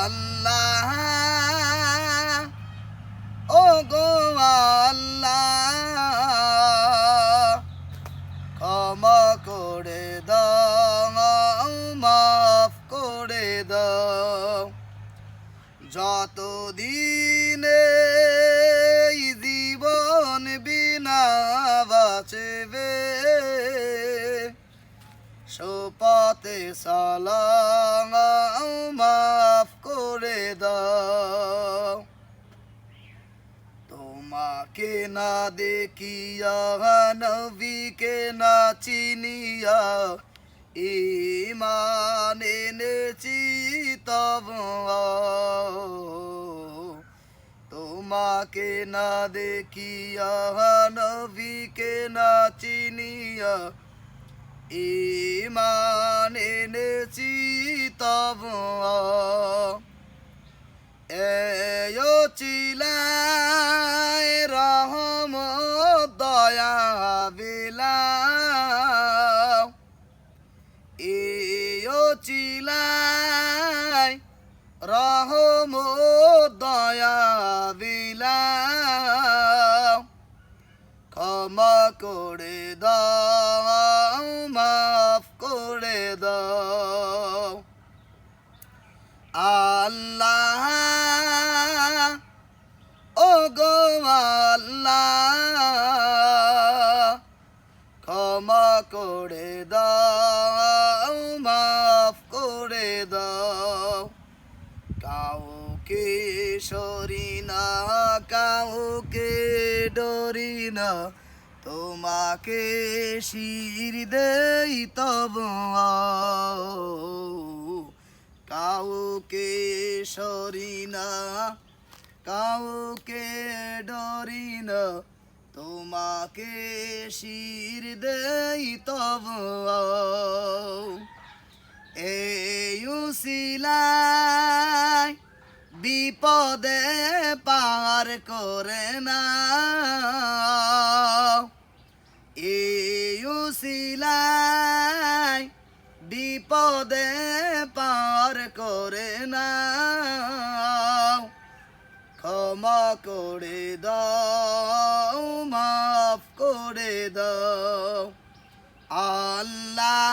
আল্লাহ ও গো আল্লাহ ক্ষমা করে দাও মাফ করে দাও যতদিনে এই জীবন বিনা বাঁচবে সোপাতে সালাম মাফ করে দাও তোমাকে না দেখিয়া নবীকে না চিনিয়া ঈমান এনেছি তব তোমাকে না দেখিয়া নবীকে না চিনিয়া ঈমান এনেছি তব এও চিলাই রহমত দয়া বিলাও এও চিলাই রহমত দয়া বিলাও ক্ষমা করে দাও মাফ করে দাও আল্লাহ ও গো আল্লাহ ক্ষমা করে দাও মাফ করে দাও কাউকে সরি না কাউকে ডরি না তোমাকে শির দেই তব কাউকে সরি না কাউকে ডরি না তোমাকে শির দেই তব এই উসিলাই বিপদে পার করে না এই উসিলাই বিপদে পার করে না ক্ষমা করে দাও মাফ করে দাও আল্লাহ